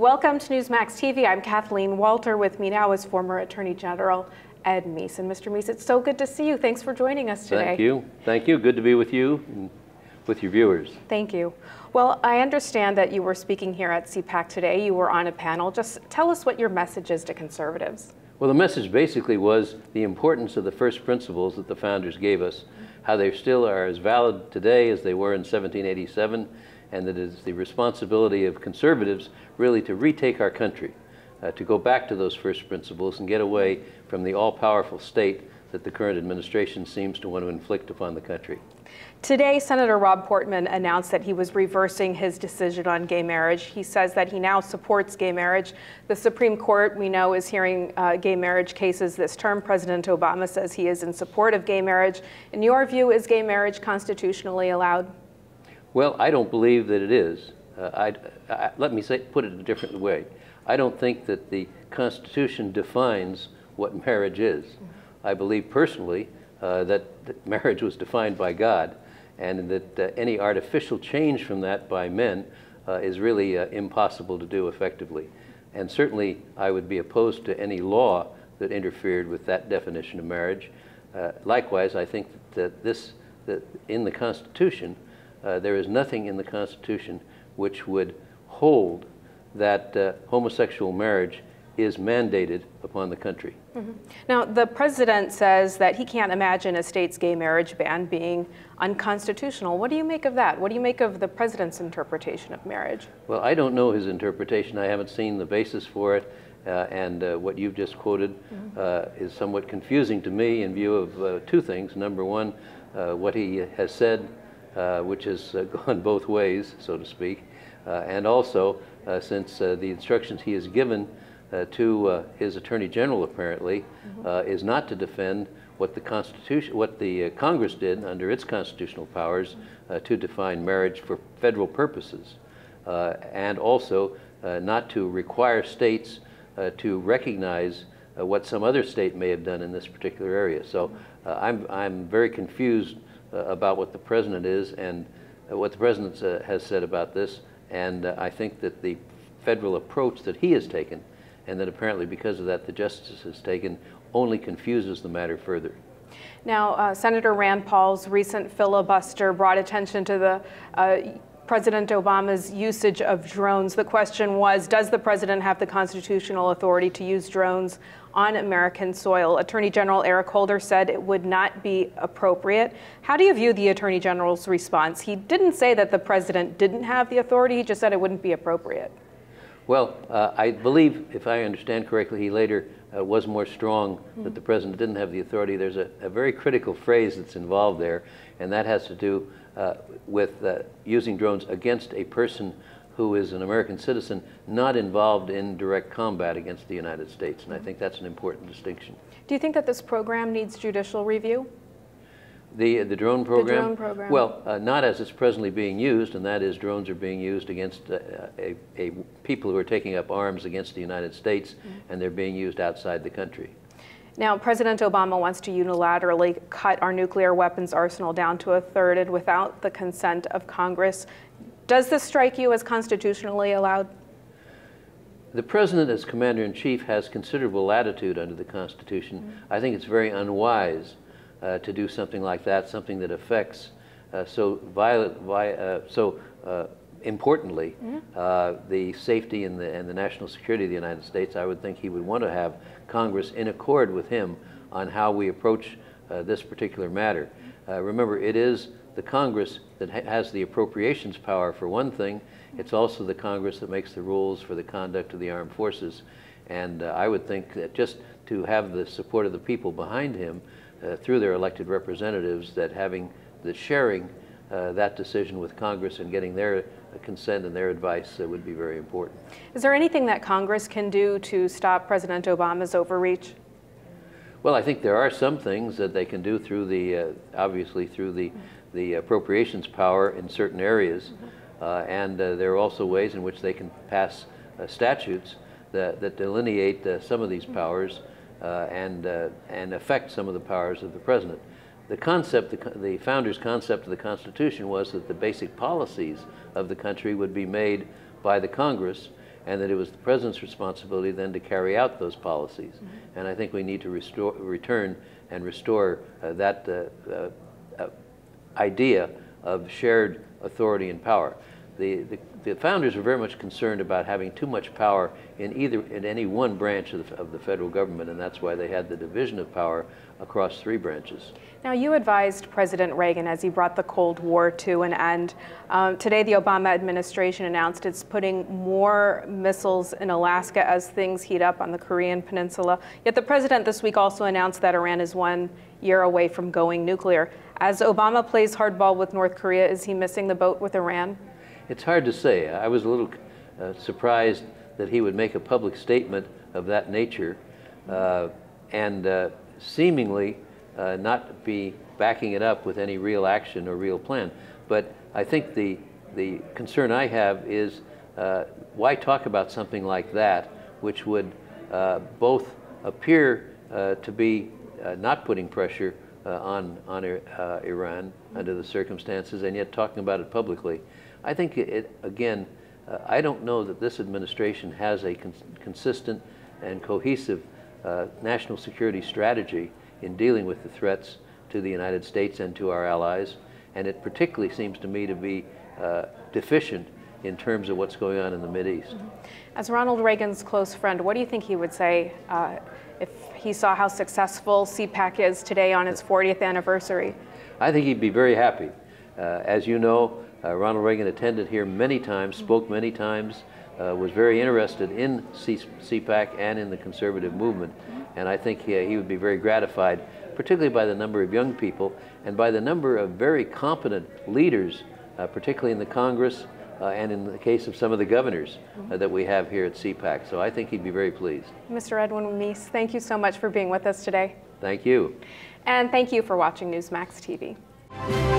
Welcome to Newsmax TV. I'm Kathleen Walter. With me now is former Attorney General Ed Meese. And Mr. Meese, it's so good to see you. Thanks for joining us today. Thank you. Thank you. Good to be with you and with your viewers. Thank you. Well, I understand that you were speaking here at CPAC today. You were on a panel. Just tell us what your message is to conservatives. Well, the message basically was the importance of the first principles that the founders gave us, how they still are as valid today as they were in 1787, and that it is the responsibility of conservatives really to retake our country, to go back to those first principles and get away from the all-powerful state that the current administration seems to want to inflict upon the country. Today, Senator Rob Portman announced that he was reversing his decision on gay marriage. He says that he now supports gay marriage. The Supreme Court, we know, is hearing gay marriage cases this term. President Obama says he is in support of gay marriage. In your view, is gay marriage constitutionally allowed? Well, I don't believe that it is. Let me put it a different way. I don't think that the Constitution defines what marriage is. I believe personally that marriage was defined by God, and that any artificial change from that by men is really impossible to do effectively. And certainly I would be opposed to any law that interfered with that definition of marriage. Likewise, I think that in the Constitution, there is nothing in the Constitution which would hold that homosexual marriage is mandated upon the country. Now, the president says that he can't imagine a state's gay marriage ban being unconstitutional. What do you make of that? What do you make of the president's interpretation of marriage? Well, I don't know his interpretation. I haven't seen the basis for it, and what you've just quoted is somewhat confusing to me in view of two things. Number one, what he has said, which has gone both ways, so to speak, and also since the instructions he has given to his Attorney General apparently is not to defend what the Constitution, what the Congress did under its constitutional powers to define marriage for federal purposes, and also not to require states to recognize what some other state may have done in this particular area. So I'm very confused about what the president is and what the president has said about this, and I think that the federal approach that he has taken, and that apparently because of that the justice has taken, only confuses the matter further. Now, Senator Rand Paul's recent filibuster brought attention to the President Obama's usage of drones. The question was, does the president have the constitutional authority to use drones on American soil? Attorney General Eric Holder said it would not be appropriate. How do you view the Attorney General's response? He didn't say that the president didn't have the authority, he just said it wouldn't be appropriate. Well, I believe, if I understand correctly, he later was more strong that the president didn't have the authority. There's a very critical phrase that's involved there, and that has to do with using drones against a person who is an American citizen not involved in direct combat against the United States, and I think that's an important distinction. Do you think that this program needs judicial review? The drone program? The drone program. Well, not as it's presently being used, and that is drones are being used against people who are taking up arms against the United States, and they're being used outside the country. Now, President Obama wants to unilaterally cut our nuclear weapons arsenal down to a third and without the consent of Congress. Does this strike you as constitutionally allowed? The president, as commander-in-chief, has considerable latitude under the Constitution. I think it's very unwise to do something like that, something that affects so importantly the safety and the national security of the United States. I would think he would want to have Congress in accord with him on how we approach this particular matter. Remember, it is the Congress that has the appropriations power for one thing. It's also the Congress that makes the rules for the conduct of the armed forces. And I would think that just to have the support of the people behind him through their elected representatives, that sharing that decision with Congress and getting their consent and their advice would be very important. Is there anything that Congress can do to stop President Obama's overreach? Well, I think there are some things that they can do through obviously through the appropriations power in certain areas, and there are also ways in which they can pass statutes that delineate some of these powers and affect some of the powers of the president. The concept, the founders' concept of the Constitution was that the basic policies of the country would be made by the Congress, and that it was the president's responsibility then to carry out those policies. And I think we need to return and restore that idea of shared authority and power. The founders were very much concerned about having too much power in any one branch of the federal government, and that's why they had the division of power across 3 branches. Now, you advised President Reagan as he brought the Cold War to an end. Today, the Obama administration announced it's putting more missiles in Alaska as things heat up on the Korean Peninsula. Yet the president this week also announced that Iran is 1 year away from going nuclear. As Obama plays hardball with North Korea, is he missing the boat with Iran? It's hard to say. I was a little surprised that he would make a public statement of that nature and seemingly not be backing it up with any real action or real plan. But I think the concern I have is why talk about something like that, which would both appear to be not putting pressure on Iran under the circumstances, and yet talking about it publicly. I think again, I don't know that this administration has a consistent and cohesive national security strategy in dealing with the threats to the United States and to our allies, and it particularly seems to me to be deficient in terms of what's going on in the Mideast. As Ronald Reagan's close friend, what do you think he would say if he saw how successful CPAC is today on its 40th anniversary? I think he'd be very happy. As you know, Ronald Reagan attended here many times, spoke many times, was very interested in CPAC and in the conservative movement. And I think he would be very gratified, particularly by the number of young people and by the number of very competent leaders, particularly in the Congress and in the case of some of the governors that we have here at CPAC. So I think he'd be very pleased. Mr. Edwin Meese, thank you so much for being with us today. Thank you. And thank you for watching Newsmax TV.